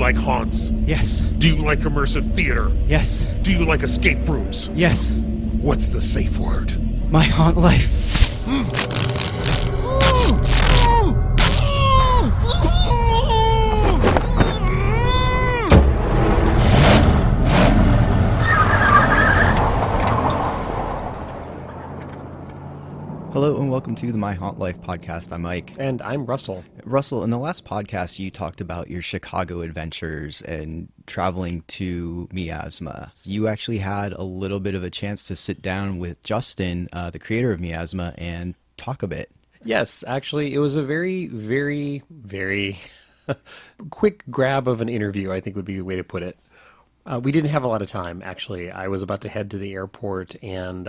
like haunts? Yes. Do you like immersive theater? Yes. Do you like escape rooms? Yes. What's the safe word? My haunt life. Hello and welcome to the My Haunt Life podcast. I'm Mike. And I'm Russell. Russell, in the last podcast, you talked about your Chicago adventures and traveling to Miasma. You actually had a little bit of a chance to sit down with Justin, the creator of Miasma, and talk a bit. Yes, actually, it was a very, very, very quick grab of an interview, I think would be the way to put it. We didn't have a lot of time, actually. I was about to head to the airport, and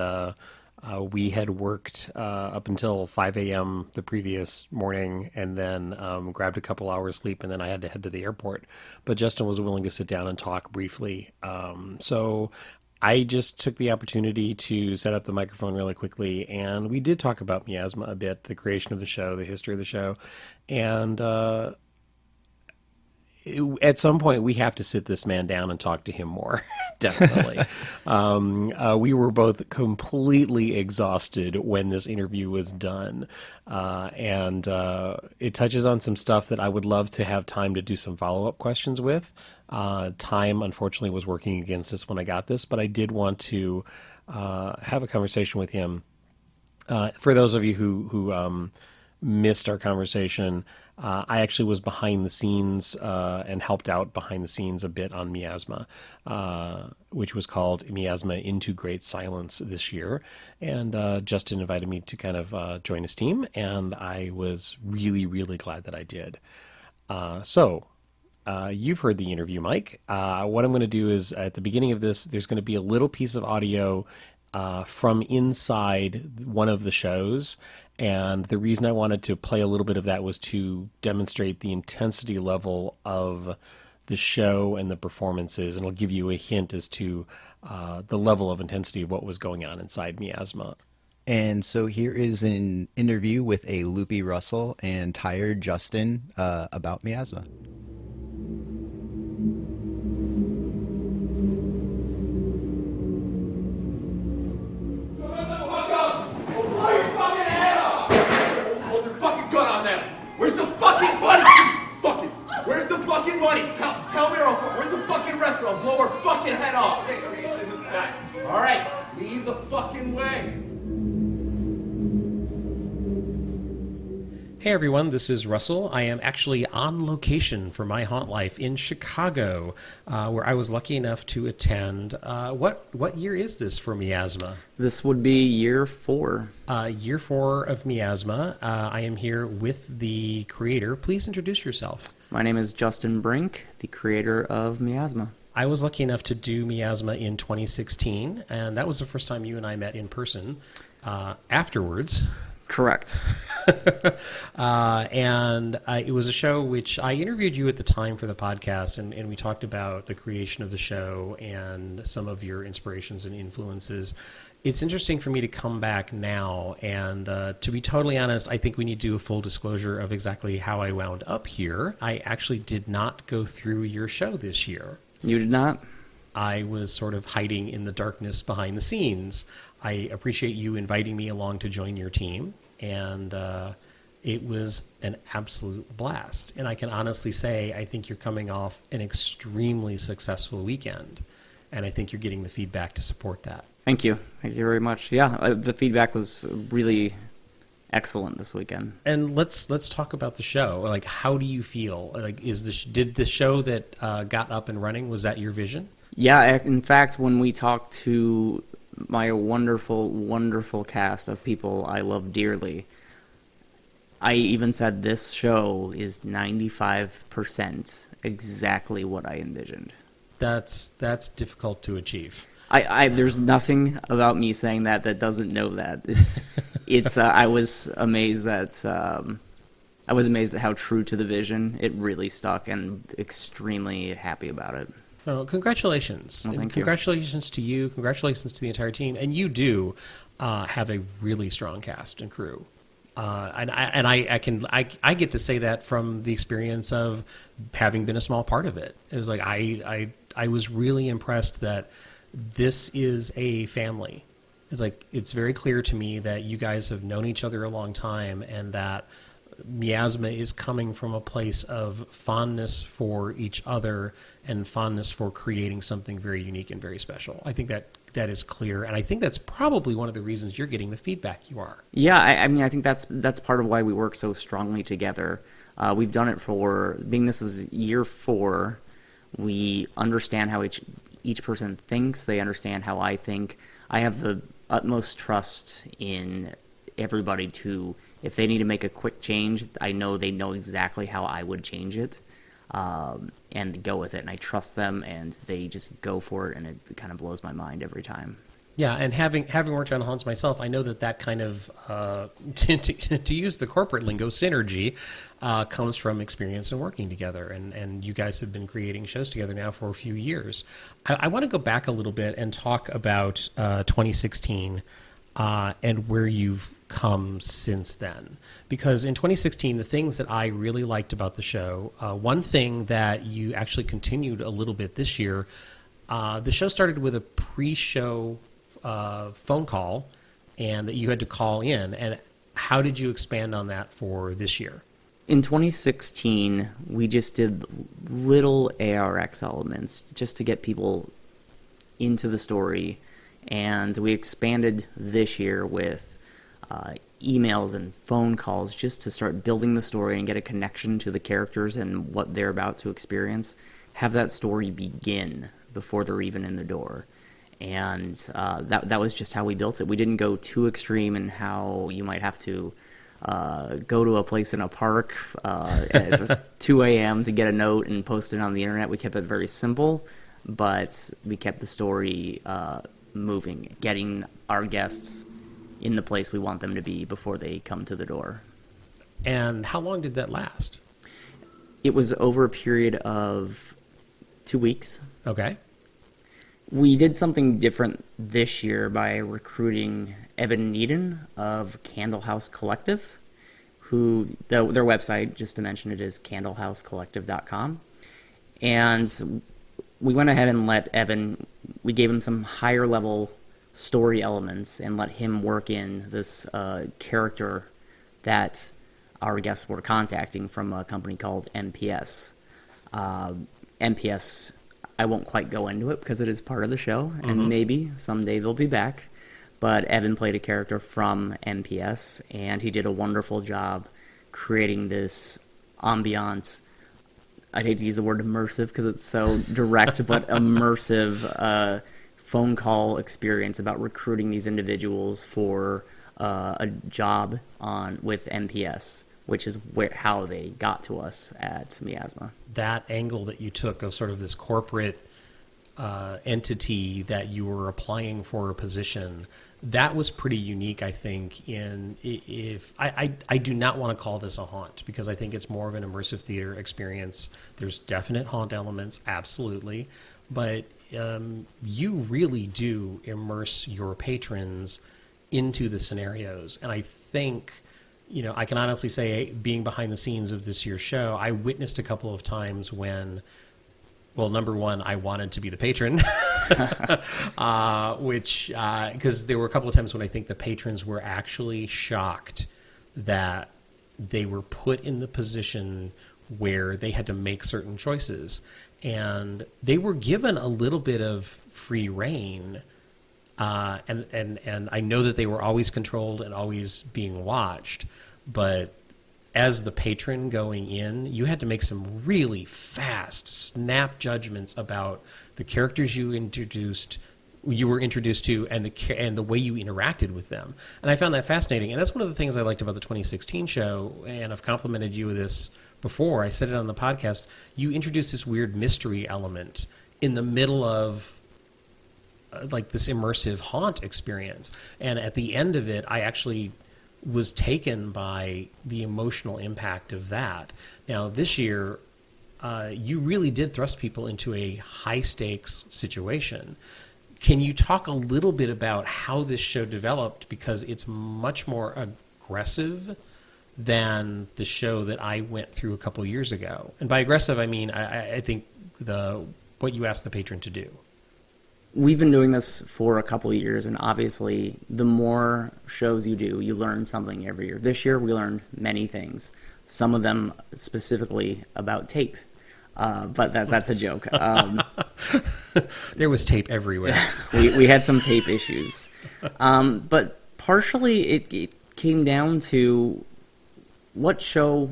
we had worked up until 5 a.m. the previous morning, and then grabbed a couple hours sleep, and then I had to head to the airport. But Justin was willing to sit down and talk briefly. So I just took the opportunity to set up the microphone really quickly, and we did talk about Miasma a bit, the creation of the show, the history of the show, and at some point we have to sit this man down and talk to him more. Definitely. We were both completely exhausted when this interview was done. And it touches on some stuff that I would love to have time to do some follow-up questions with. Time, unfortunately, was working against us when I got this, but I did want to have a conversation with him. For those of you who missed our conversation, I actually was behind the scenes and helped out behind the scenes a bit on Miasma, which was called Miasma Into Great Silence this year. And Justin invited me to kind of join his team, and I was really, really glad that I did. So you've heard the interview, Mike. What I'm going to do is at the beginning of this, there's going to be a little piece of audio from inside one of the shows. And the reason I wanted to play a little bit of that was to demonstrate the intensity level of the show and the performances. And it'll give you a hint as to the level of intensity of what was going on inside Miasma. And so here is an interview with a loopy Russell and tired Justin about Miasma. Where's the fucking money? Tell me, where's the fucking restaurant? Blow her fucking head off. All right, lead the fucking way. Hey everyone, this is Russell. I am actually on location for My Haunt Life in Chicago, where I was lucky enough to attend. What year is this for Miasma? This would be year 4. Year 4 of Miasma. I am here with the creator. Please introduce yourself. My name is Justin Brink, the creator of Miasma. I was lucky enough to do Miasma in 2016, and that was the first time you and I met in person. Afterwards... Correct. And it was a show which I interviewed you at the time for the podcast, and we talked about the creation of the show and some of your inspirations and influences. It's interesting for me to come back now, and to be totally honest, I think we need to do a full disclosure of exactly how I wound up here. I actually did not go through your show this year. You did not? I was sort of hiding in the darkness behind the scenes. I appreciate you inviting me along to join your team, and it was an absolute blast. And I can honestly say I think you're coming off an extremely successful weekend, and I think you're getting the feedback to support that. Thank you. Thank you very much. Yeah, the feedback was really excellent this weekend. And let's talk about the show. Like, how do you feel? Like, did the show that got up and running, was that your vision? Yeah, in fact, when we talked to my wonderful, wonderful cast of people I love dearly, I even said this show is 95% exactly what I envisioned. That's difficult to achieve. There's nothing about me saying that doesn't know that. It's I was amazed at how true to the vision it really stuck, and extremely happy about it. Oh, congratulations. Well, thank you. Congratulations to you. Congratulations to the entire team. And you do have a really strong cast and crew. I get to say that from the experience of having been a small part of it. It was like I was really impressed that this is a family. It's like it's very clear to me that you guys have known each other a long time, and that Miasma is coming from a place of fondness for each other and fondness for creating something very unique and very special. I think that is clear, and I think that's probably one of the reasons you're getting the feedback you are. Yeah, I mean, I think that's part of why we work so strongly together. We've done it for, being this is year 4, we understand how each person thinks, they understand how I think. I have the utmost trust in everybody to, if they need to make a quick change, I know they know exactly how I would change it, and go with it. And I trust them, and they just go for it, and it kind of blows my mind every time. Yeah, and having worked on haunts myself, I know that kind of, to use the corporate lingo, synergy, comes from experience and working together. And you guys have been creating shows together now for a few years. I want to go back a little bit and talk about 2016 and where you've come since then. Because in 2016, the things that I really liked about the show, one thing that you actually continued a little bit this year, the show started with a pre-show phone call, and that you had to call in. And how did you expand on that for this year? In 2016, we just did little ARX elements just to get people into the story, and we expanded this year with emails and phone calls just to start building the story and get a connection to the characters and what they're about to experience. Have that story begin before they're even in the door. And that was just how we built it. We didn't go too extreme in how you might have to go to a place in a park at 2 a.m. to get a note and post it on the internet. We kept it very simple, but we kept the story moving, getting our guests in the place we want them to be before they come to the door. And how long did that last? It was over a period of 2 weeks. Okay. We did something different this year by recruiting Evan Needon of Candle House Collective, who their website, just to mention it, is candlehousecollective.com. And we went ahead and let Evan, we gave him some higher level story elements and let him work in this character that our guests were contacting from a company called MPS. MPS, I won't quite go into it because it is part of the show, and maybe someday they'll be back. But Evan played a character from MPS, and he did a wonderful job creating this ambient, I'd hate to use the word immersive because it's so direct, but immersive phone call experience about recruiting these individuals for a job with MPS, which is how they got to us at Miasma. That angle that you took of sort of this corporate entity that you were applying for a position, that was pretty unique, I think. I do not want to call this a haunt, because I think it's more of an immersive theater experience. There's definite haunt elements, absolutely, but you really do immerse your patrons into the scenarios. And I think, I can honestly say, being behind the scenes of this year's show, I witnessed a couple of times when, well, number one, I wanted to be the patron, because there were a couple of times when I think the patrons were actually shocked that they were put in the position where they had to make certain choices. And they were given a little bit of free rein. And I know that they were always controlled and always being watched, but as the patron going in, you had to make some really fast, snap judgments about the characters you were introduced to, and the way you interacted with them. And I found that fascinating. And that's one of the things I liked about the 2016 show, and I've complimented you with this before. I said it on the podcast. You introduced this weird mystery element in the middle of like this immersive haunt experience. And at the end of it, I actually was taken by the emotional impact of that. Now, this year, you really did thrust people into a high-stakes situation. Can you talk a little bit about how this show developed? Because it's much more aggressive than the show that I went through a couple years ago. And by aggressive, I mean I think what you asked the patron to do. We've been doing this for a couple of years, and obviously, the more shows you do, you learn something every year. This year, we learned many things. Some of them specifically about tape, but that's a joke. There was tape everywhere. we had some tape issues, but partially it came down to what show.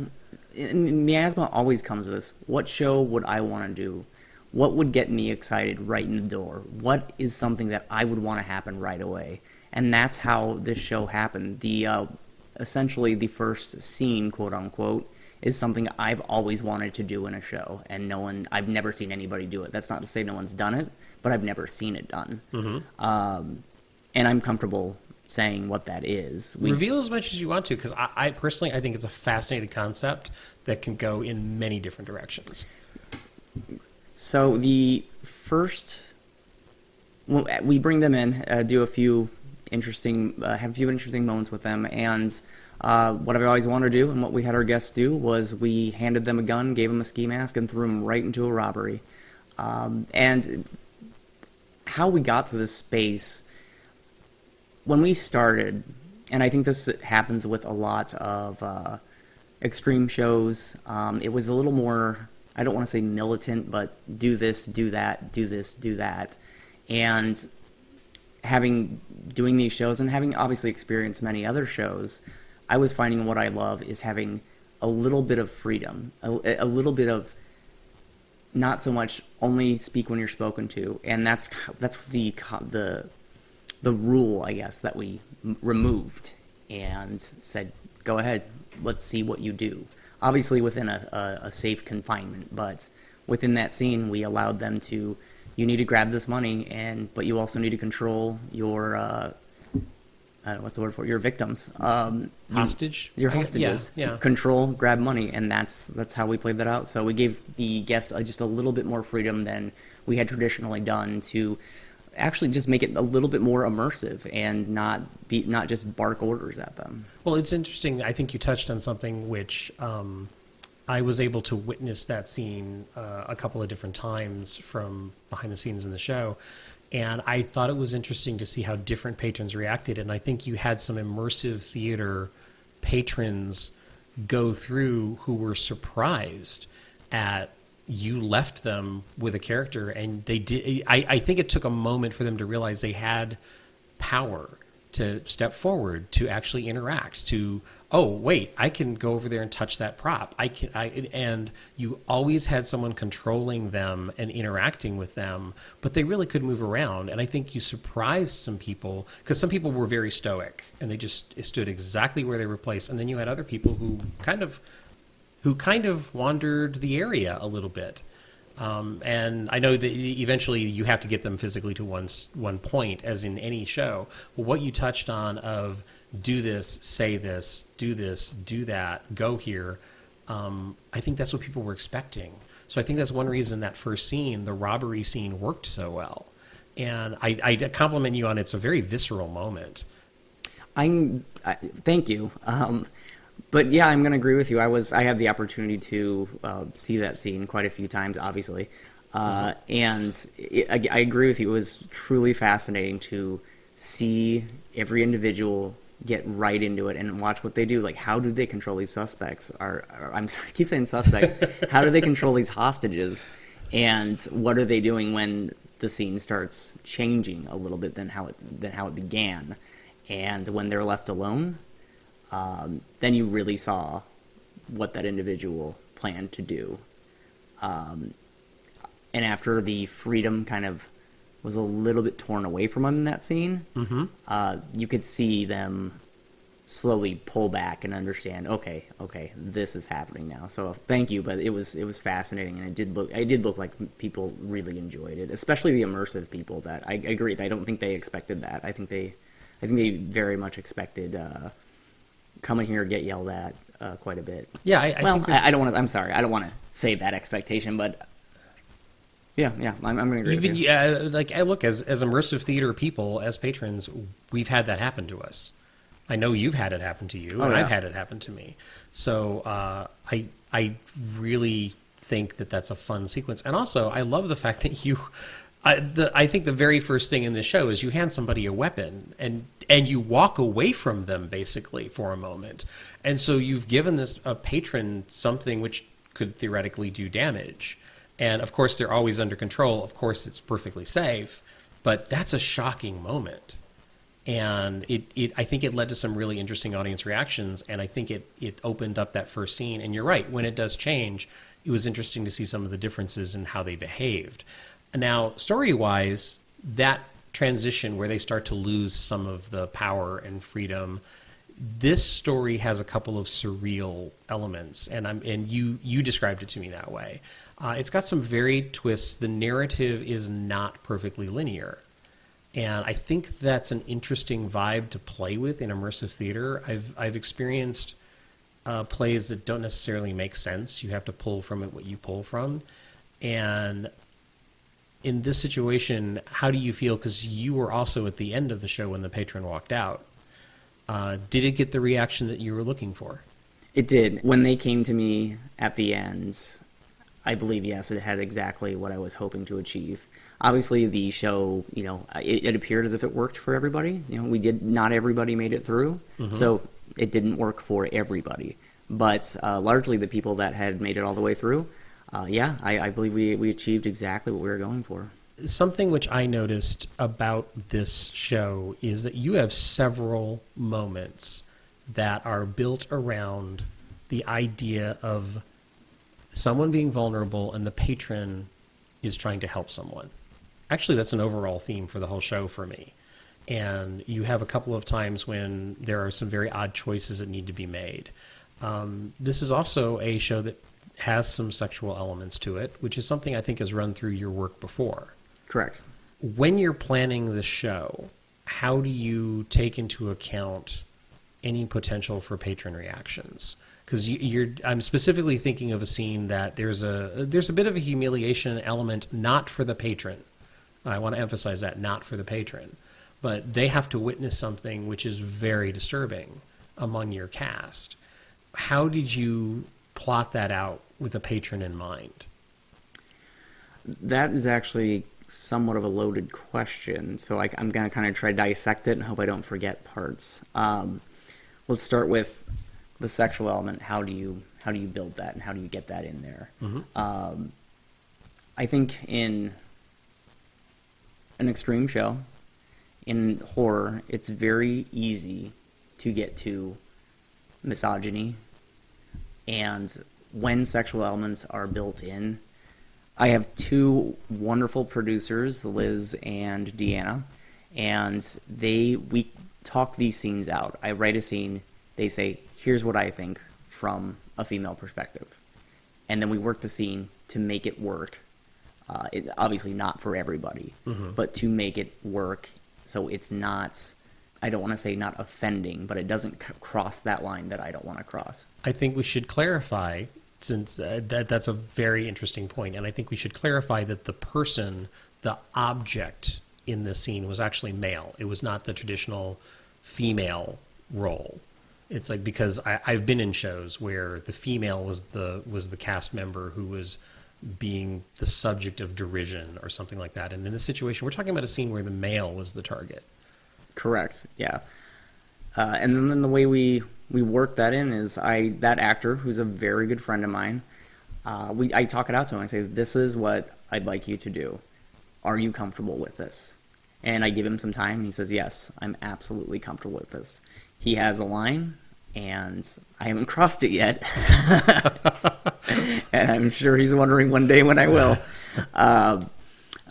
And Miasma always comes with this. What show would I want to do? What would get me excited right in the door? What is something that I would want to happen right away? And that's how this show happened. Essentially the first scene, quote unquote, is something I've always wanted to do in a show, and I've never seen anybody do it. That's not to say no one's done it, but I've never seen it done. Mm-hmm. And I'm comfortable saying what that is. Reveal as much as you want to, because I personally, I think it's a fascinating concept that can go in many different directions. So the first, we bring them in, do a few interesting moments with them, and what I've always wanted to do, and what we had our guests do, was we handed them a gun, gave them a ski mask, and threw them right into a robbery. And how we got to this space, when we started, and I think this happens with a lot of extreme shows, it was a little more, I don't want to say militant, but do this, do that, do this, do that. And doing these shows and having obviously experienced many other shows, I was finding what I love is having a little bit of freedom, a little bit of not so much only speak when you're spoken to. And that's the rule, I guess, that we removed and said, go ahead, let's see what you do. Obviously within a safe confinement, but within that scene, we allowed them to, you need to grab this money, but you also need to control your, what's the word for it? Your victims. Hostage? Your hostages. Yeah. Control, grab money, and that's how we played that out. So we gave the guest just a little bit more freedom than we had traditionally done to actually just make it a little bit more immersive and not just bark orders at them. Well, it's interesting. I think you touched on something which I was able to witness that scene a couple of different times from behind the scenes in the show. And I thought it was interesting to see how different patrons reacted. And I think you had some immersive theater patrons go through who were surprised at you left them with a character, and they did. I think it took a moment for them to realize they had power to step forward, to actually interact, to, oh, wait, I can go over there and touch that prop. And you always had someone controlling them and interacting with them, but they really could move around. And I think you surprised some people, because some people were very stoic and they just stood exactly where they were placed. And then you had other people who kind of wandered the area a little bit. And I know that eventually you have to get them physically to one point, as in any show. Well, what you touched on of do this, say this, do that, go here, I think that's what people were expecting. So I think that's one reason that first scene, the robbery scene, worked so well. And I compliment you on it's a very visceral moment. Thank you. But yeah, I'm going to agree with you. I had the opportunity to see that scene quite a few times, obviously. And I agree with you. It was truly fascinating to see every individual get right into it and watch what they do. Like, how do they control these suspects? I'm sorry, I keep saying suspects. How do they control these hostages? And what are they doing when the scene starts changing a little bit than how it began? And when they're left alone, then you really saw what that individual planned to do. And after the freedom kind of was a little bit torn away from them in that scene, you could see them slowly pull back and understand, okay, this is happening now. So thank you, but it was fascinating, and it did look like people really enjoyed it, especially the immersive people. That I agree. I don't think they expected that. I think they very much expected come in here, get yelled at quite a bit. Yeah, I don't want to. I'm sorry, I don't want to say that expectation, but yeah, I'm going to agree. Even with you. look, as immersive theater people, as patrons, we've had that happen to us. I know you've had it happen to you, Oh, and yeah. I've had it happen to me. So I really think that that's a fun sequence. And also, I love the fact that I think the very first thing in this show is you hand somebody a weapon and you walk away from them basically for a moment. And so you've given a patron something which could theoretically do damage. And of course, they're always under control. Of course, it's perfectly safe. But that's a shocking moment. And I think it led to some really interesting audience reactions. And I think it opened up that first scene. And you're right, when it does change, it was interesting to see some of the differences in how they behaved. Now, story-wise, that transition where they start to lose some of the power and freedom, this story has a couple of surreal elements, and you described it to me that way. It's got some varied twists. The narrative is not perfectly linear, and I think that's an interesting vibe to play with in immersive theater. I've experienced plays that don't necessarily make sense. You have to pull from it what you pull from, and in this situation, how do you feel? Because you were also at the end of the show when the patron walked out. Did it get the reaction that you were looking for? It did. When they came to me at the end, I believe, yes, it had exactly what I was hoping to achieve. Obviously, the show, it appeared as if it worked for everybody. Not everybody made it through, so it didn't work for everybody. But largely the people that had made it all the way through, I believe we achieved exactly what we were going for. Something which I noticed about this show is that you have several moments that are built around the idea of someone being vulnerable and the patron is trying to help someone. Actually, that's an overall theme for the whole show for me. And you have a couple of times when there are some very odd choices that need to be made. This is also a show that has some sexual elements to it, which is something I think has run through your work before. Correct. When you're planning the show, how do you take into account any potential for patron reactions? Because I'm specifically thinking of a scene that there's a bit of a humiliation element, not for the patron. I want to emphasize that, not for the patron. But they have to witness something which is very disturbing among your cast. How did you plot that out with a patron in mind? That is actually somewhat of a loaded question, so I'm going to kind of try to dissect it and hope I don't forget parts. Let's start with the sexual element. How do you build that, and how do you get that in there? I think in an extreme show, in horror, it's very easy to get to misogyny, and when sexual elements are built in, I have two wonderful producers, Liz and Deanna, and we talk these scenes out. I write a scene, they say, here's what I think from a female perspective. And then we work the scene to make it work. Obviously not for everybody, but to make it work so it's not, I don't want to say not offending, but it doesn't cross that line that I don't want to cross. I think we should clarify, since that's a very interesting point, and I think we should clarify that the object in this scene was actually male. It was not the traditional female role. It's like, because I've been in shows where the female was the cast member who was being the subject of derision or something like that. And in this situation, we're talking about a scene where the male was the target. Correct, yeah. And then the way we work that in is that actor, who's a very good friend of mine, I talk it out to him. I say, this is what I'd like you to do. Are you comfortable with this? And I give him some time, and he says, yes, I'm absolutely comfortable with this. He has a line, and I haven't crossed it yet. And I'm sure he's wondering one day when I will.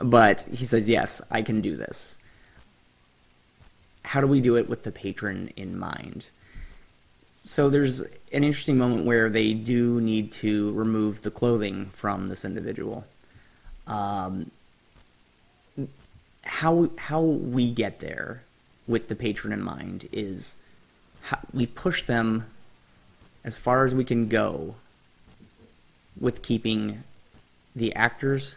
But he says, yes, I can do this. How do we do it with the patron in mind? So there's an interesting moment where they do need to remove the clothing from this individual. How we get there with the patron in mind is we push them as far as we can go with keeping the actor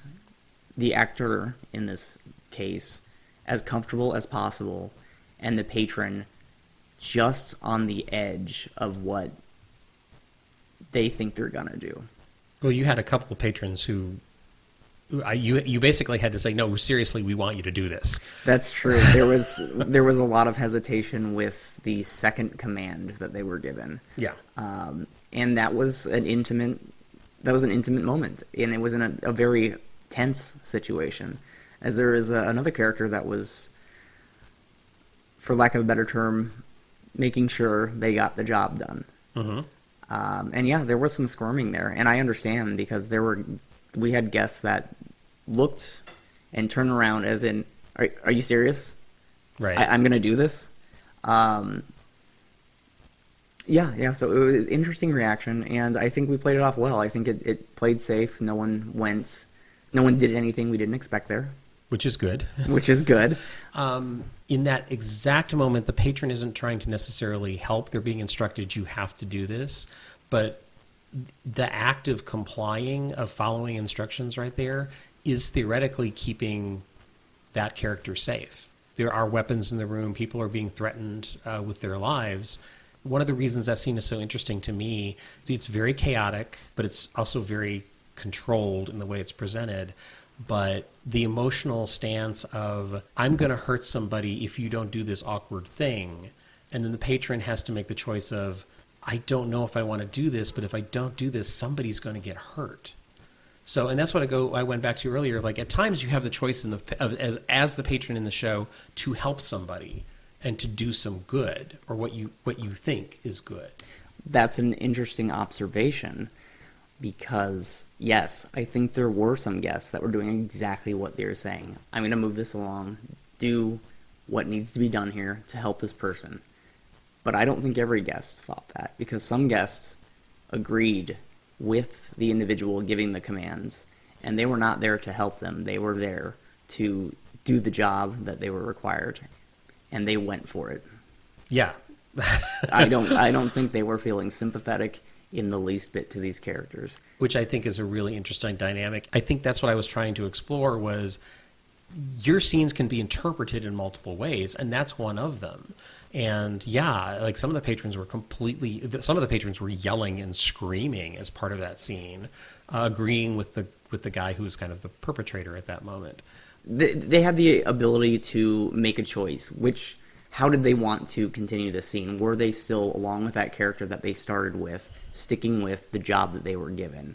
in this case as comfortable as possible, and the patron just on the edge of what they think they're gonna do. Well, you had a couple of patrons who you basically had to say, no, seriously, we want you to do this. That's true. There was a lot of hesitation with the second command that they were given. Yeah. And that was an intimate moment, and it was in a very tense situation, as there is another character that was, for lack of a better term, making sure they got the job done. Mm-hmm. And yeah, there was some squirming there, and I understand, because we had guests that looked and turned around as in, are you serious? Right. I'm going to do this? Yeah, so it was an interesting reaction, and I think we played it off well. I think it played safe. No one did anything we didn't expect there. Which is good. Which is good. In that exact moment, the patron isn't trying to necessarily help. They're being instructed, you have to do this. But the act of complying, of following instructions right there, is theoretically keeping that character safe. There are weapons in the room. People are being threatened with their lives. One of the reasons that scene is so interesting to me, it's very chaotic, but it's also very controlled in the way it's presented. But the emotional stance of, I'm going to hurt somebody if you don't do this awkward thing. And then the patron has to make the choice of, I don't know if I want to do this, but if I don't do this, somebody's going to get hurt. So, and that's what I went back to earlier. Like, at times you have the choice as the patron in the show to help somebody and to do some good, or what you think is good. That's an interesting observation, because yes, I think there were some guests that were doing exactly what they were saying. I'm going to move this along, do what needs to be done here to help this person. But I don't think every guest thought that, because some guests agreed with the individual giving the commands, and they were not there to help them. They were there to do the job that they were required, and they went for it. Yeah. I don't think they were feeling sympathetic in the least bit to these characters. Which I think is a really interesting dynamic. I think that's what I was trying to explore, was your scenes can be interpreted in multiple ways, and that's one of them. And yeah, like some of the patrons were yelling and screaming as part of that scene, agreeing with the guy who was kind of the perpetrator at that moment. They had the ability to make a choice. How did they want to continue the scene? Were they still, along with that character that they started with, sticking with the job that they were given?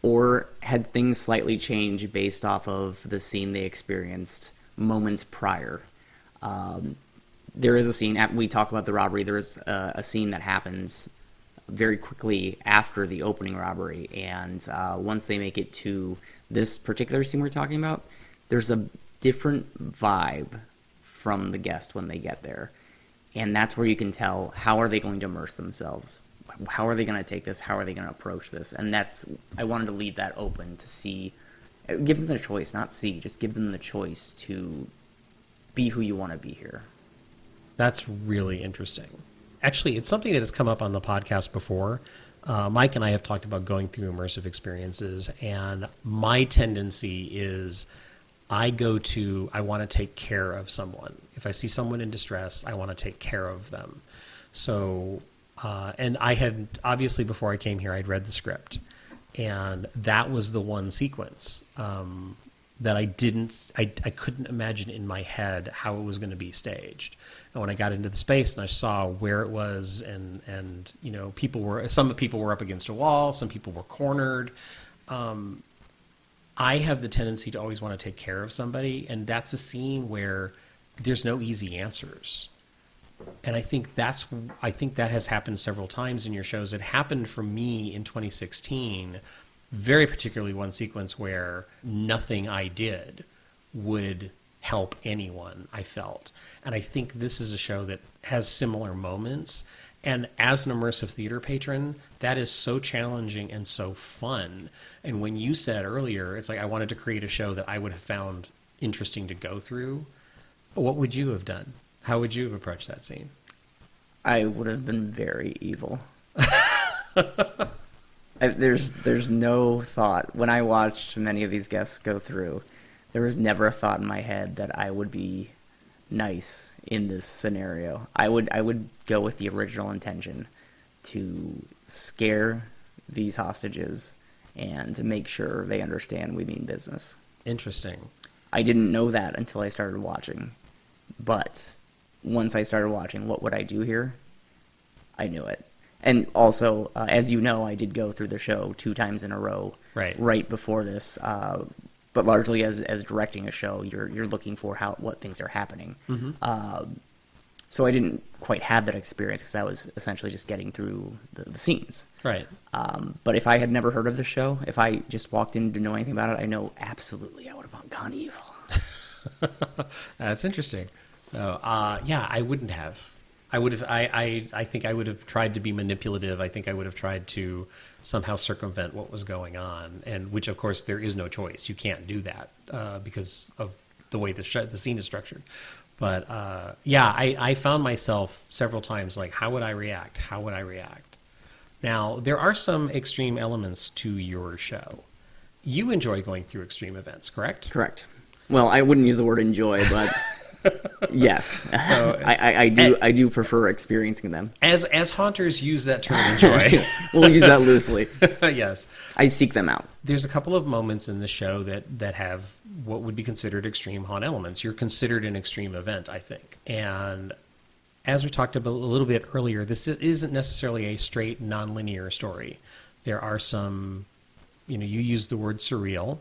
Or had things slightly changed based off of the scene they experienced moments prior? There is a scene, we talk about the robbery, there is a scene that happens very quickly after the opening robbery, and once they make it to this particular scene we're talking about, there's a different vibe from the guest when they get there. And that's where you can tell, how are they going to immerse themselves? How are they going to take this? How are they going to approach this? And I wanted to leave that open to see, give them the choice, not see, just give them the choice to be who you want to be here. That's really interesting. Actually, it's something that has come up on the podcast before. Mike and I have talked about going through immersive experiences, and my tendency is I want to take care of someone. If I see someone in distress, I want to take care of them. So, and I had, obviously before I came here, I'd read the script, and that was the one sequence that I couldn't imagine in my head how it was going to be staged. And when I got into the space and I saw where it was, and you know, some people were up against a wall, some people were cornered. I have the tendency to always want to take care of somebody, and that's a scene where there's no easy answers. And I think that has happened several times in your shows. It happened for me in 2016, very particularly one sequence where nothing I did would help anyone, I felt. And I think this is a show that has similar moments. And as an immersive theater patron, that is so challenging and so fun. And when you said earlier, it's like I wanted to create a show that I would have found interesting to go through, what would you have done? How would you have approached that scene? I would have been very evil. There's no thought. When I watched many of these guests go through, there was never a thought in my head that I would be nice in this scenario. I would go with the original intention to scare these hostages and to make sure they understand we mean business. Interesting. I didn't know that until I started watching. But once I started watching What Would I Do Here, I knew it. And also, as you know, I did go through the show 2 times in a row right before this. But largely as directing a show, you're looking for what things are happening. Mm-hmm. So I didn't quite have that experience because I was essentially just getting through the scenes. Right. But if I had never heard of the show, if I just walked in to know anything about it, I know absolutely I would have gone evil. That's interesting. Yeah, I wouldn't have. I would have. I think I would have tried to be manipulative. I think I would have tried to somehow circumvent what was going on, and which, of course, there is no choice. You can't do that because of the way the scene is structured. But yeah, I found myself several times like, how would I react? How would I react? Now, there are some extreme elements to your show. You enjoy going through extreme events, correct? Correct. Well, I wouldn't use the word enjoy, but yes, so, I do prefer experiencing them. As haunters use that term enjoy. We'll use that loosely. Yes. I seek them out. There's a couple of moments in the show that have what would be considered extreme haunt elements. You're considered an extreme event, I think. And as we talked about a little bit earlier, this isn't necessarily a straight, nonlinear story. There are some, you use the word surreal,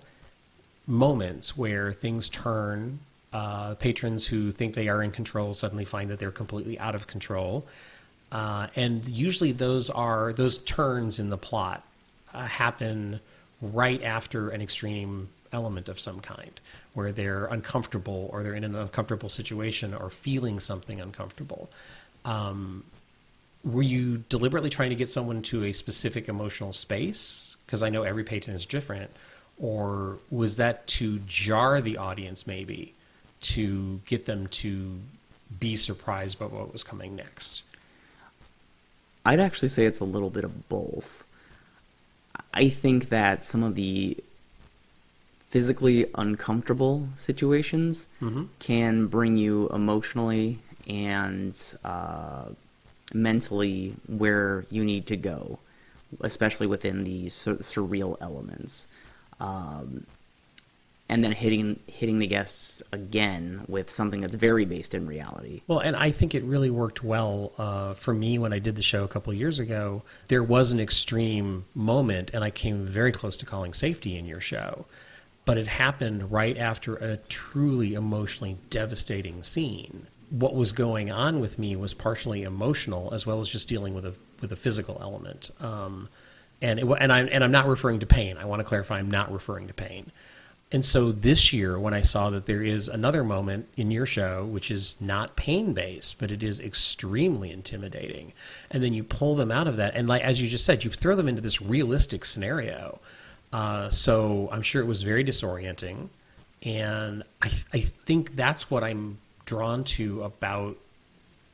moments where things turn. Patrons who think they are in control suddenly find that they're completely out of control. And usually those turns in the plot happen right after an extreme element of some kind, where they're uncomfortable or they're in an uncomfortable situation or feeling something uncomfortable. Were you deliberately trying to get someone to a specific emotional space? Because I know every patron is different. Or was that to jar the audience maybe, to get them to be surprised by what was coming next? I'd actually say it's a little bit of both. I think that some of the physically uncomfortable situations can bring you emotionally and mentally where you need to go, especially within the surreal elements. And then hitting the guests again with something that's very based in reality. Well, and I think it really worked well for me when I did the show a couple of years ago. There was an extreme moment, and I came very close to calling safety in your show. But it happened right after a truly emotionally devastating scene. What was going on with me was partially emotional, as well as just dealing with a physical element. And I'm not referring to pain. I want to clarify, I'm not referring to pain. And so this year, when I saw that there is another moment in your show, which is not pain-based, but it is extremely intimidating, and then you pull them out of that, and like as you just said, you throw them into this realistic scenario. So I'm sure it was very disorienting, and I think that's what I'm drawn to about,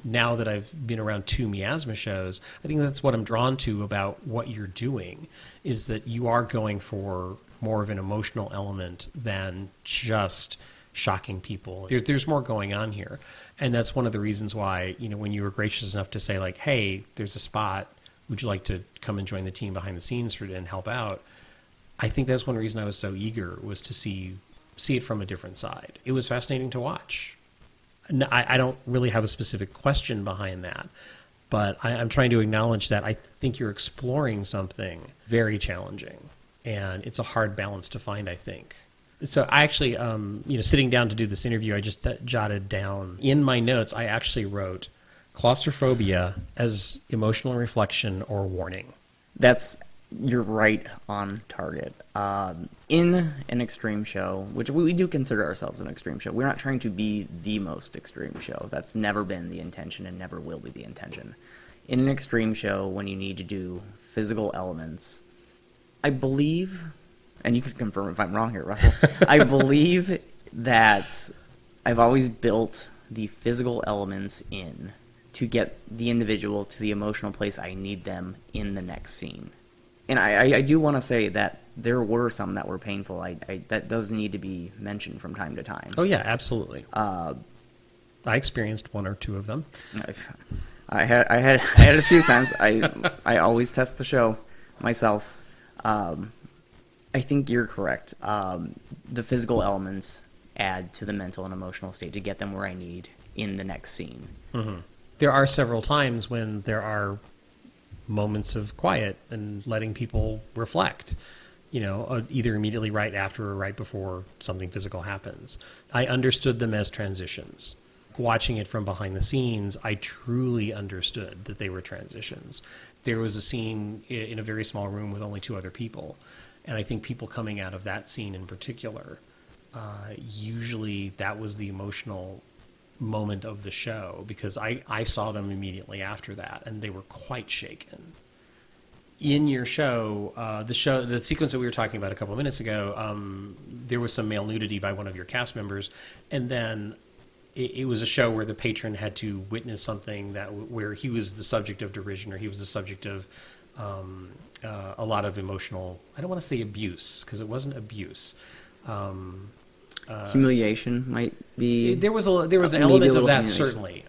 now that I've been around 2 Miasma shows, I think that's what I'm drawn to about what you're doing, is that you are going for more of an emotional element than just shocking people. There's more going on here. And that's one of the reasons why, when you were gracious enough to say, like, hey, there's a spot, would you like to come and join the team behind the scenes and help out? I think that's one reason I was so eager, was to see it from a different side. It was fascinating to watch. I don't really have a specific question behind that, but I'm trying to acknowledge that I think you're exploring something very challenging. And it's a hard balance to find, I think. So I actually, sitting down to do this interview, I just jotted down in my notes, I actually wrote claustrophobia as emotional reflection or warning. You're right on target. In an extreme show, which we do consider ourselves an extreme show, we're not trying to be the most extreme show. That's never been the intention and never will be the intention. In an extreme show, when you need to do physical elements, I believe, and you can confirm if I'm wrong here, Russell, I believe that I've always built the physical elements in to get the individual to the emotional place I need them in the next scene. And I do want to say that there were some that were painful. That does need to be mentioned from time to time. Oh, yeah, absolutely. I experienced one or two of them. I had it a few times. I always test the show myself. I think you're correct. The physical elements add to the mental and emotional state to get them where I need in the next scene. Mm-hmm. There are several times when there are moments of quiet and letting people reflect, either immediately right after or right before something physical happens. I understood them as transitions. Watching it from behind the scenes, I truly understood that they were transitions. There was a scene in a very small room with only 2 other people, and I think people coming out of that scene in particular, usually that was the emotional moment of the show, because I saw them immediately after that, and they were quite shaken. In your show, the sequence that we were talking about a couple of minutes ago, there was some male nudity by one of your cast members, and then it was a show where the patron had to witness something where he was the subject of derision, or he was the subject of a lot of emotional, I don't want to say abuse, because it wasn't abuse. Humiliation might be. There was an element of that, certainly,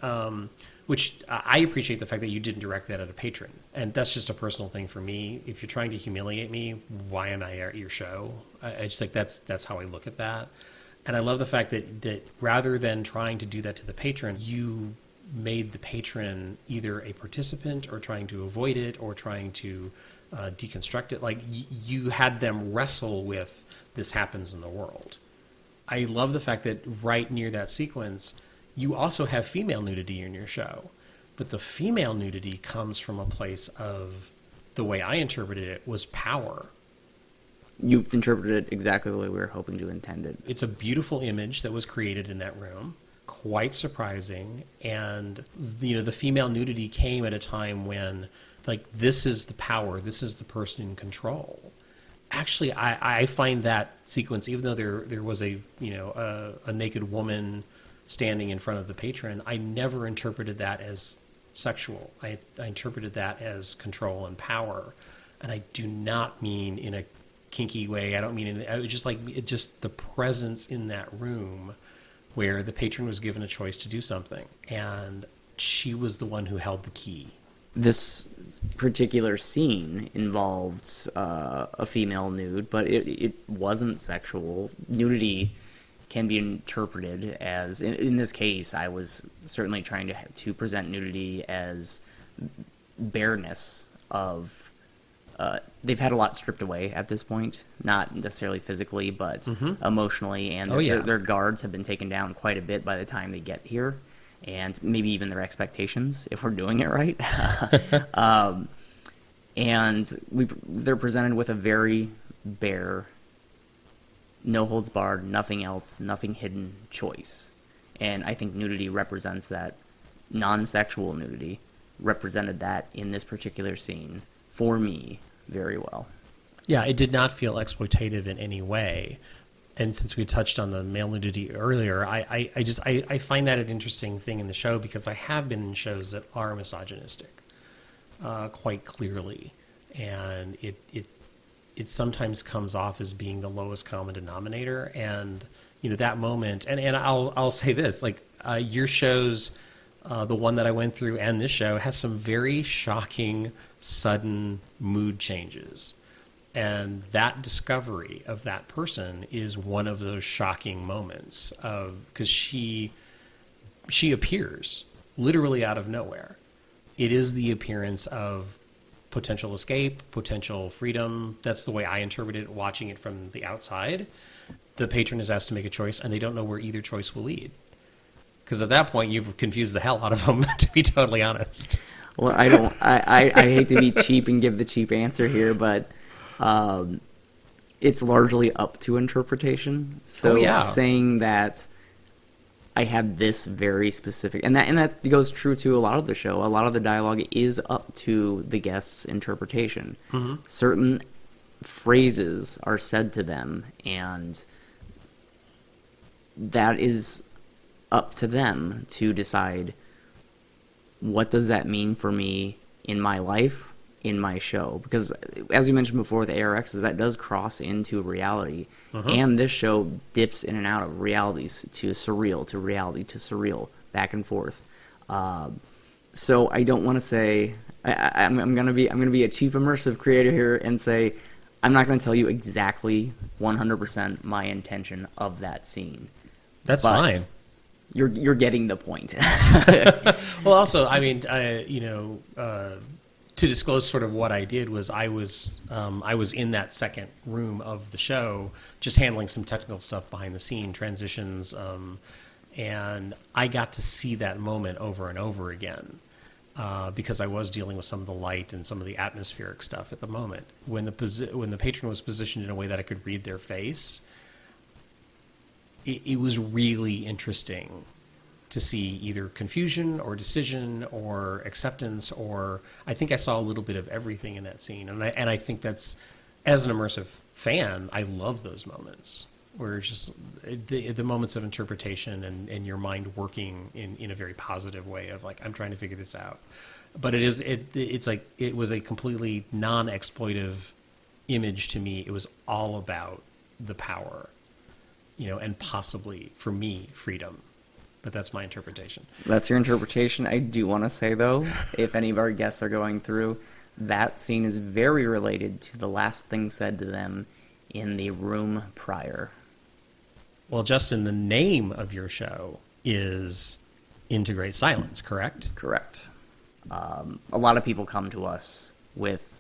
which I appreciate the fact that you didn't direct that at a patron, and that's just a personal thing for me. If you're trying to humiliate me, why am I at your show? I just think that's how I look at that, and I love the fact that rather than trying to do that to the patron, you made the patron either a participant or trying to avoid it or trying to deconstruct it. Like you had them wrestle with this happens in the world. I love the fact that right near that sequence, you also have female nudity in your show. But the female nudity comes from a place of, the way I interpreted it, was power. You interpreted it exactly the way we were hoping to intend it. It's a beautiful image that was created in that room, quite surprising. And, the female nudity came at a time when, this is the power, this is the person in control. Actually, I find that sequence, even though there was a naked woman standing in front of the patron, I never interpreted that as sexual. I interpreted that as control and power, and I do not mean in a kinky way. I don't mean just the presence in that room where the patron was given a choice to do something, and she was the one who held the key. This particular scene involved a female nude, but it wasn't sexual. Nudity can be interpreted as, in this case, I was certainly trying to present nudity as bareness of, they've had a lot stripped away at this point, not necessarily physically, but emotionally, and their guards have been taken down quite a bit by the time they get here. And maybe even their expectations, if we're doing it right. And they're presented with a very bare, no holds barred, nothing else, nothing hidden choice. And I think nudity represents that. Non-sexual nudity represented that in this particular scene, for me, very well. Yeah, it did not feel exploitative in any way. And since we touched on the male nudity earlier, I find that an interesting thing in the show, because I have been in shows that are misogynistic, quite clearly, and it sometimes comes off as being the lowest common denominator. And that moment, and I'll say this, your shows, the one that I went through and this show, has some very shocking, sudden mood changes. And that discovery of that person is one of those shocking moments, because she appears literally out of nowhere. It is the appearance of potential escape, potential freedom. That's the way I interpret it, watching it from the outside. The patron is asked to make a choice, and they don't know where either choice will lead. Because at that point, you've confused the hell out of them, to be totally honest. Well, I hate to be cheap and give the cheap answer here, but it's largely up to interpretation. So saying that I had this very specific, and that goes true to a lot of the show. A lot of the dialogue is up to the guest's interpretation. Mm-hmm. Certain phrases are said to them, and that is up to them to decide, what does that mean for me in my life, in my show? Because as we mentioned before with ARXs, that does cross into reality. And this show dips in and out of realities to surreal, to reality to surreal back and forth. So I don't want to say I'm gonna be a cheap immersive creator here and say I'm not going to tell you exactly 100% my intention of that scene. That's but fine. You're getting the point. Well, also, I mean, to disclose sort of what I did was I was in that second room of the show, just handling some technical stuff behind the scene, transitions, and I got to see that moment over and over again. Because I was dealing with some of the light and some of the atmospheric stuff at the moment. When the patron was positioned in a way that I could read their face, it was really interesting to see either confusion or decision or acceptance, or I think I saw a little bit of everything in that scene. And I think that's, as an immersive fan, I love those moments where it's just the moments of interpretation and your mind working in a very positive way of like, I'm trying to figure this out. But it's like, it was a completely non-exploitive image to me. It was all about the power, and possibly, for me, freedom. But that's my interpretation. That's your interpretation. I do want to say, though, if any of our guests are going through, that scene is very related to the last thing said to them in the room prior. Well, Justin, the name of your show is Integrate Silence, correct? Correct. A lot of people come to us with...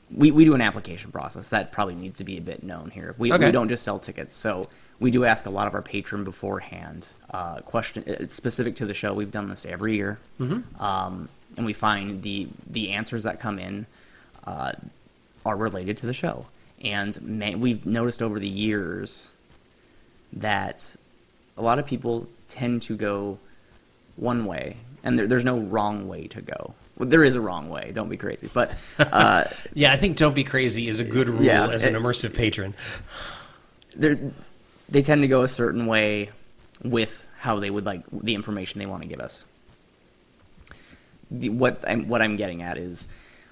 We do an application process. That probably needs to be a bit known here. We don't just sell tickets, so we do ask a lot of our patron beforehand. Question specific to the show. We've done this every year. Mm-hmm. And we find the answers that come in are related to the show. And we've noticed over the years that a lot of people tend to go one way, and there's no wrong way to go. Well, there is a wrong way. Don't be crazy. But yeah, I think "don't be crazy" is a good rule as an immersive patron. They tend to go a certain way with how they would like the information they want to give us. What I'm getting at is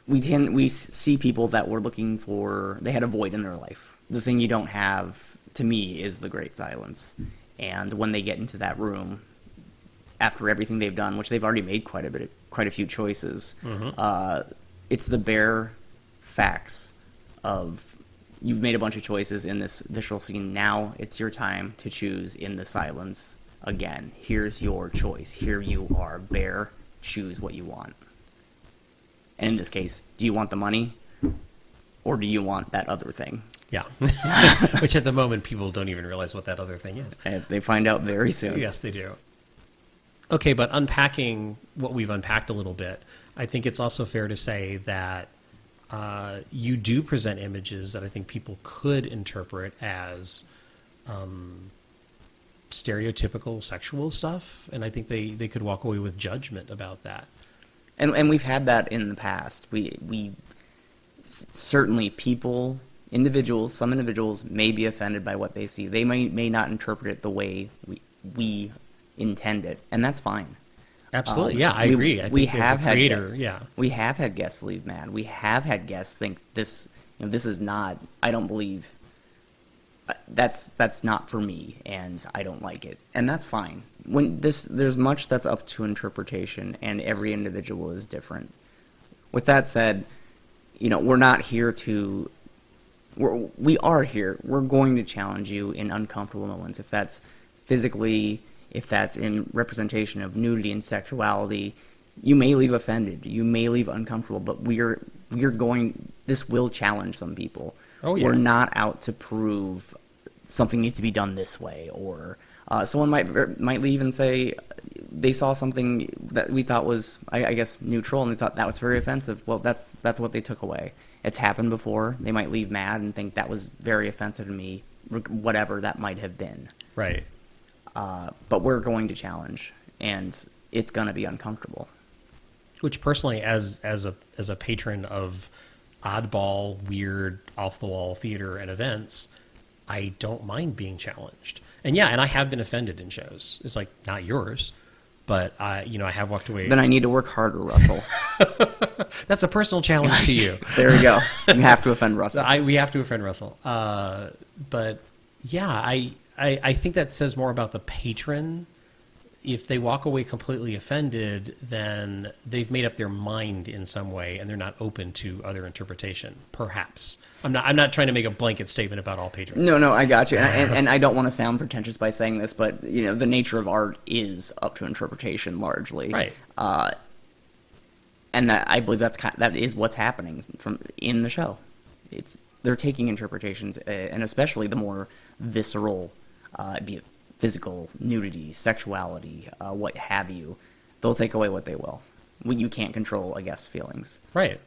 we see people that were looking for, they had a void in their life. The thing you don't have, to me, is the great silence. And when they get into that room, after everything they've done, which they've already made quite a few choices, it's the bare facts of you've made a bunch of choices in this visual scene. Now it's your time to choose in the silence again. Here's your choice. Here you are, bare. Choose what you want. And in this case, do you want the money or do you want that other thing? Yeah. Which at the moment people don't even realize what that other thing is. And they find out very soon. Yes, they do. Okay, but unpacking what we've unpacked a little bit, I think it's also fair to say that you do present images that I think people could interpret as stereotypical sexual stuff, and I think they could walk away with judgment about that. And we've had that in the past. We certainly some individuals may be offended by what they see. They may not interpret it the way we intend it, and that's fine. Absolutely, yeah, I agree. I think as a creator, we have had guests leave mad. We have had guests think this is not. I don't believe. That's not for me, and I don't like it, and that's fine. There's much that's up to interpretation, and every individual is different. With that said, we're not here to. We are here. We're going to challenge you in uncomfortable moments. If that's physically, if that's in representation of nudity and sexuality, you may leave offended. You may leave uncomfortable. But this will challenge some people. Oh, yeah. We're not out to prove something needs to be done this way, or someone might leave and say they saw something that we thought was, I guess, neutral, and they thought that was very offensive. Well, that's what they took away. It's happened before. They might leave mad and think that was very offensive to me, whatever that might have been. Right. But we're going to challenge, and it's going to be uncomfortable. Which personally, as a patron of oddball, weird, off-the-wall theater and events, I don't mind being challenged. And I have been offended in shows. It's like, not yours, but I have walked away. Then I need to work harder, Russell. That's a personal challenge to you. There you go. You have to offend Russell. We have to offend Russell. But yeah, I think that says more about the patron if they walk away completely offended, then they've made up their mind in some way, and they're not open to other interpretation. Perhaps I'm not trying to make a blanket statement about all patrons. No, I got you, and I don't want to sound pretentious by saying this, but the nature of art is up to interpretation largely, Right. And I believe that is what's happening in the show. They're taking interpretations, and especially the more visceral, be it physical, nudity, sexuality, what have you. They'll take away what they will. You can't control a guest's feelings. Right.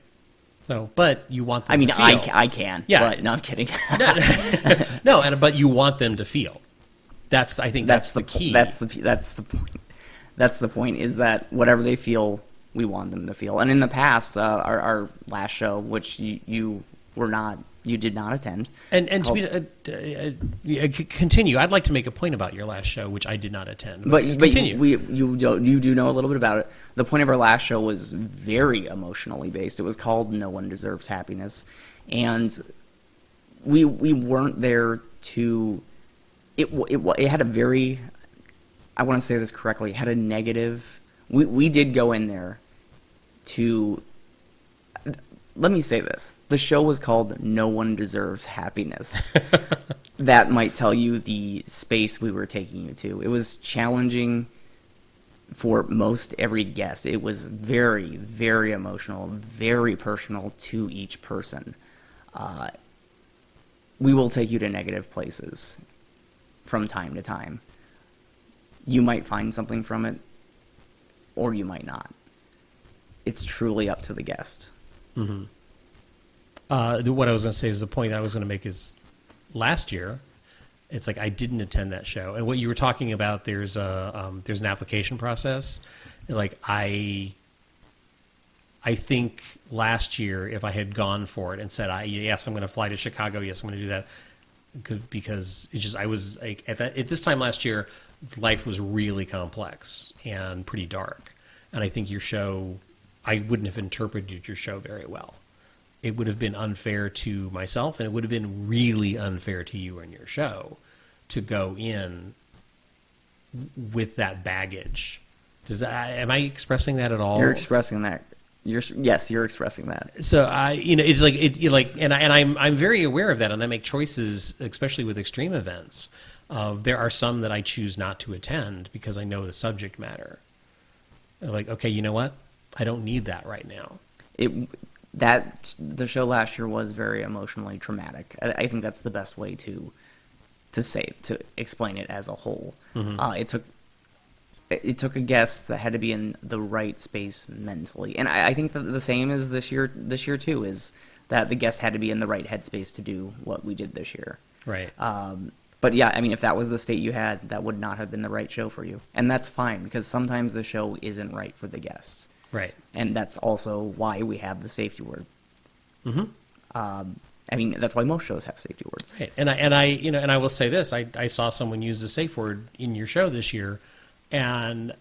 So, but you want them. I mean, to feel. I can. Yeah. But no, I'm kidding. No, but you want them to feel. I think that's the key. That's the point. That's the point. Is that whatever they feel, we want them to feel. And in the past, our last show, which you did not attend, and to continue. I'd like to make a point about your last show, which I did not attend. But continue. you do know a little bit about it. The point of our last show was very emotionally based. It was called "No One Deserves Happiness," and we weren't there to. It had a very, I want to say this correctly. It had a negative. We did go in there to. Let me say this. The show was called No One Deserves Happiness. That might tell you the space we were taking you to. It was challenging for most every guest. It was very, very emotional, very personal to each person. We will take you to negative places from time to time. You might find something from it, or you might not. It's truly up to the guest. Mm-hmm. What I was going to say is the point I was going to make is last year, it's like I didn't attend that show. And what you were talking about, there's an application process. Like I think last year, if I had gone for it and said, yes, I'm going to fly to Chicago. Yes, I'm going to do that. Because it's just, I was like, at this time last year, life was really complex and pretty dark. And I think your show, I wouldn't have interpreted your show very well. It would have been unfair to myself, and it would have been really unfair to you and your show to go in with that baggage. Am I expressing that at all? You're expressing that. Yes, you're expressing that. So it's like, and I'm very aware of that, and I make choices, especially with extreme events. There are some that I choose not to attend because I know the subject matter. I'm like, okay, you know what? I don't need that right now. The show last year was very emotionally traumatic. I think that's the best way to explain it as a whole. Mm-hmm. It took a guest that had to be in the right space mentally, and I think that the same as this year too, is that the guest had to be in the right headspace to do what we did this year. Right. But yeah, I mean, if that was the state you had, that would not have been the right show for you, and that's fine because sometimes the show isn't right for the guests. Right. And that's also why we have the safety word. Mm-hmm. I mean, that's why most shows have safety words. Right. And I will say this: I saw someone use the safe word in your show this year, and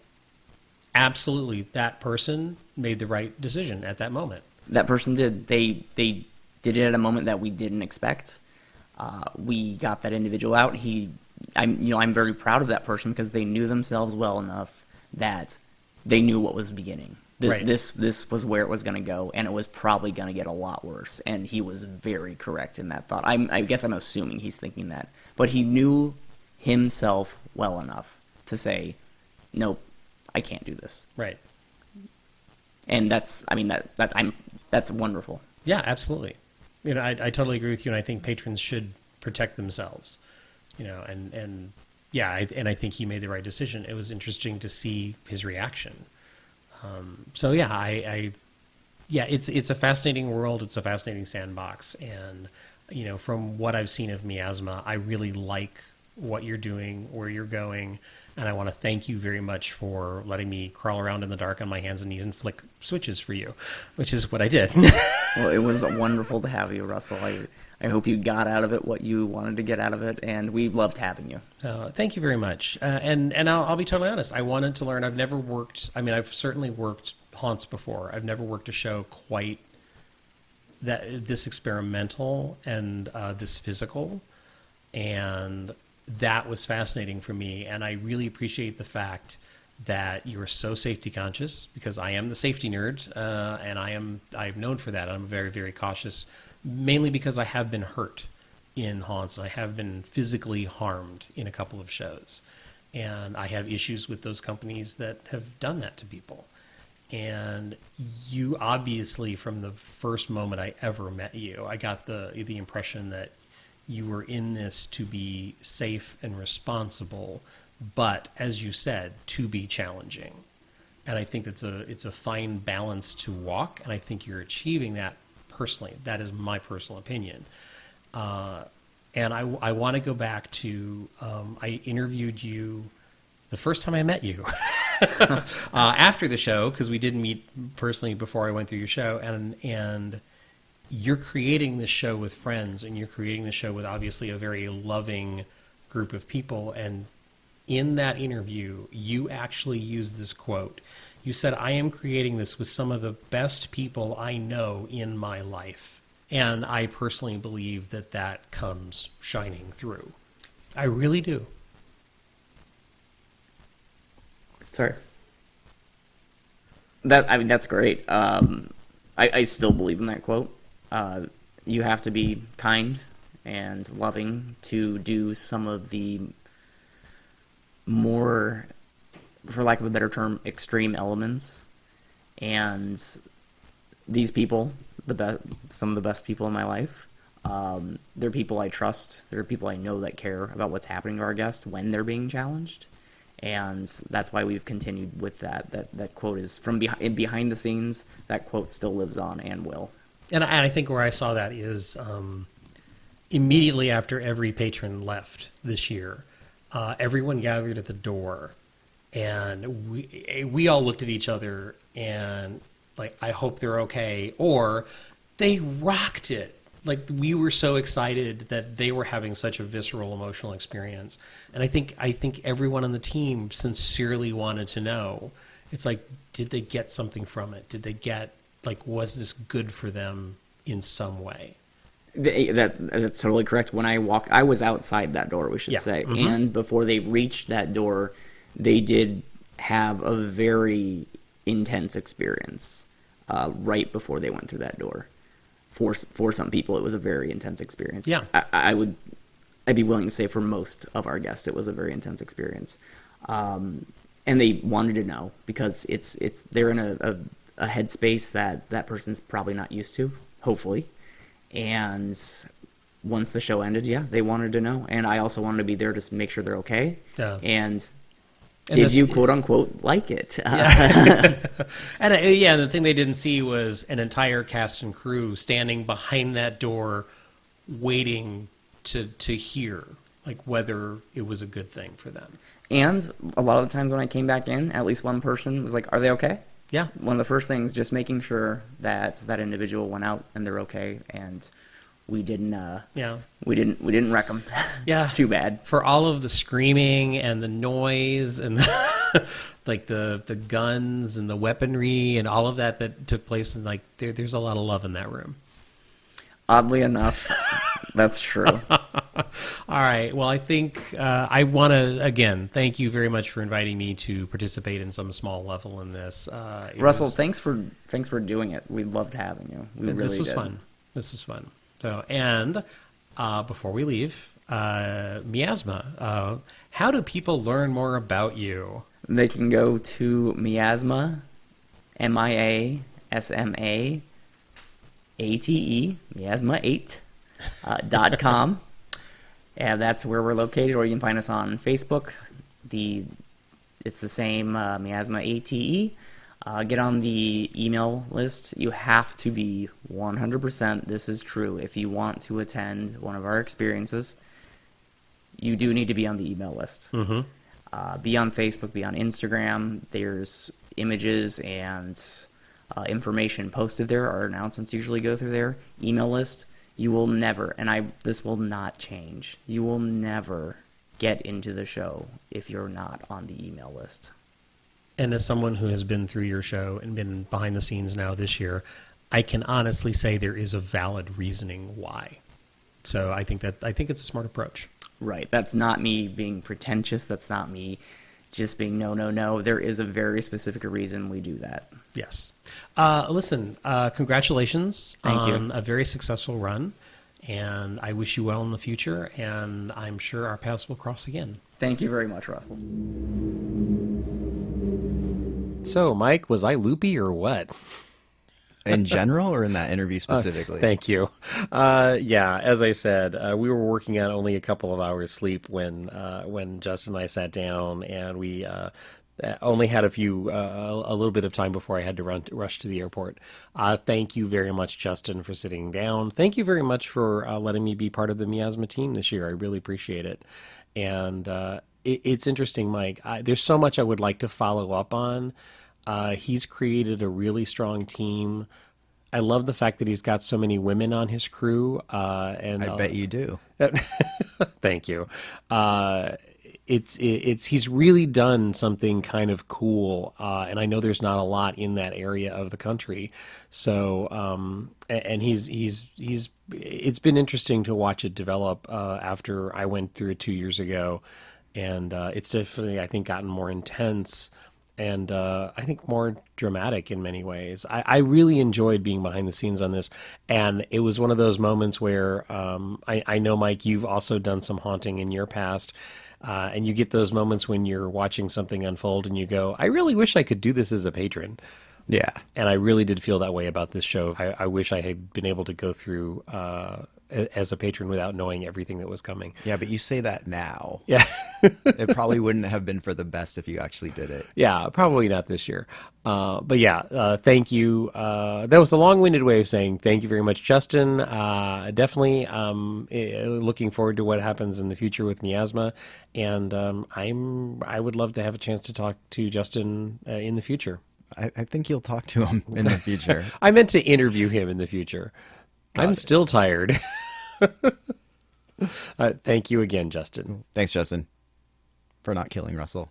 absolutely, that person made the right decision at that moment. That person did. They did it at a moment that we didn't expect. We got that individual out. I'm very proud of that person because they knew themselves well enough that they knew what was beginning. Right. This was where it was going to go, and it was probably going to get a lot worse. And he was very correct in that thought. I guess I'm assuming he's thinking that, but he knew himself well enough to say, "Nope, I can't do this." Right. And that's wonderful. Yeah, absolutely. I totally agree with you, and I think patrons should protect themselves. And I think he made the right decision. It was interesting to see his reaction. So yeah, it's a fascinating world. It's a fascinating sandbox, and from what I've seen of Miasma, I really like what you're doing, where you're going, and I want to thank you very much for letting me crawl around in the dark on my hands and knees and flick switches for you, which is what I did. Well, it was wonderful to have you, Russell. I hope you got out of it what you wanted to get out of it, and we loved having you. Thank you very much. And I'll be totally honest. I wanted to learn. I've never worked. I mean, I've certainly worked haunts before. I've never worked a show quite this experimental and this physical, and that was fascinating for me. And I really appreciate the fact that you're so safety conscious, because I am the safety nerd, and I'm known for that. I'm very, very cautious, mainly because I have been hurt in haunts, and I have been physically harmed in a couple of shows. And I have issues with those companies that have done that to people. And you obviously, from the first moment I ever met you, I got the impression that you were in this to be safe and responsible, but as you said, to be challenging. And I think it's a fine balance to walk, and I think you're achieving that personally. That is my personal opinion. And I want to go back to, I interviewed you the first time I met you after the show, because we didn't meet personally before I went through your show. And you're creating this show with friends, and you're creating the show with obviously a very loving group of people. And in that interview, you actually used this quote. You said, "I am creating this with some of the best people I know in my life." And I personally believe that comes shining through. I really do. Sorry. That's great. I still believe in that quote. You have to be kind and loving to do some of the more, for lack of a better term, extreme elements. And these people, some of the best people in my life, they're people I trust. They're people I know that care about what's happening to our guests when they're being challenged. And that's why we've continued with that. That quote is from behind the scenes. That quote still lives on and will. And I think where I saw that is immediately after every patron left this year, everyone gathered at the door, and we all looked at each other and like, I hope they're okay, or they rocked it. Like, we were so excited that they were having such a visceral emotional experience. And I think everyone on the team sincerely wanted to know. It's like, did they get something from it? Did they get, like, was this good for them in some way? That's totally correct. When I was outside that door, we should say. Mm-hmm. And before they reached that door, they did have a very intense experience right before they went through that door. For some people, it was a very intense experience. Yeah, I'd be willing to say for most of our guests, it was a very intense experience. And they wanted to know, because they're in a headspace that person's probably not used to, hopefully. And once the show ended, they wanted to know. And I also wanted to be there to make sure they're okay. Yeah. And did you, quote unquote, like it? Yeah. And the thing they didn't see was an entire cast and crew standing behind that door waiting to hear, like, whether it was a good thing for them. And a lot of the times when I came back in, at least one person was like, "Are they okay?" Yeah. One of the first things, just making sure that individual went out and they're okay, and we didn't wreck them. Yeah. It's too bad. For all of the screaming and the noise and like the guns and the weaponry and all of that took place, and like there's a lot of love in that room. Oddly enough, that's true. All right. Well, I think I want to, again, thank you very much for inviting me to participate in some small level in this. Russell, thanks for doing it. We loved having you. This was fun. This was fun. So, and before we leave, Miasma, how do people learn more about you? They can go to Miasma, MIASMA, ATE, miasma8.com. And that's where we're located, or you can find us on Facebook. It's the same, Miasma ATE. Get on the email list. You have to be 100%, this is true, if you want to attend one of our experiences, you do need to be on the email list. Mm-hmm. Be on Facebook, be on Instagram. There's images and information posted there. Our announcements usually go through there. Email list. You will never, and this will not change, you will never get into the show if you're not on the email list. And as someone who has been through your show and been behind the scenes now this year, I can honestly say there is a valid reasoning why. So I think it's a smart approach. Right. That's not me being pretentious. That's not me just being no, no, no. There is a very specific reason we do that. Yes. Listen, congratulations Thank you. on a very successful run, and I wish you well in the future, and I'm sure our paths will cross again. Thank you very much, Russell. So, Mike, was I loopy or what? In general, or in that interview specifically? Thank you. Yeah, as I said, we were working on only a couple of hours sleep when Justin and I sat down, and we only had a little bit of time before I had to rush to the airport. Thank you very much, Justin, for sitting down. Thank you very much for letting me be part of the Miasma team this year. I really appreciate it. And it's interesting, Mike. There's so much I would like to follow up on. He's created a really strong team. I love the fact that he's got so many women on his crew. And I bet you do. Thank you. He's really done something kind of cool, and I know there's not a lot in that area of the country. So, and it's been interesting to watch it develop after I went through it 2 years ago, and it's definitely, I think, gotten more intense. And I think more dramatic in many ways. I really enjoyed being behind the scenes on this. And it was one of those moments where I know, Mike, you've also done some haunting in your past. And you get those moments when you're watching something unfold and you go, I really wish I could do this as a patron. Yeah. And I really did feel that way about this show. I wish I had been able to go through as a patron without knowing everything that was coming. Yeah, but you say that now. Yeah. It probably wouldn't have been for the best if you actually did it. Yeah, probably not this year. But yeah, thank you. That was a long-winded way of saying thank you very much, Justin. Definitely looking forward to what happens in the future with Miasma. And I would love to have a chance to talk to Justin in the future. I think you'll talk to him in the future. I meant to interview him in the future. I'm still tired. Thank you again, Justin. Thanks, Justin, for not killing Russell.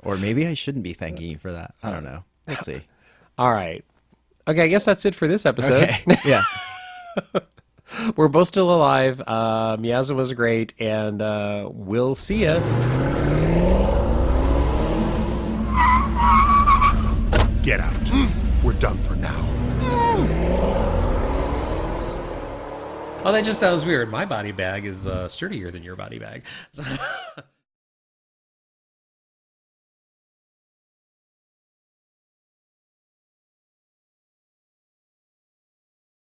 Or maybe I shouldn't be thanking you for that. I don't know. We'll see. All right. Okay, I guess that's it for this episode. Okay. Yeah. We're both still alive. Miasma was great, and we'll see ya. Get out. We're done for now. Oh, that just sounds weird. My body bag is sturdier than your body bag.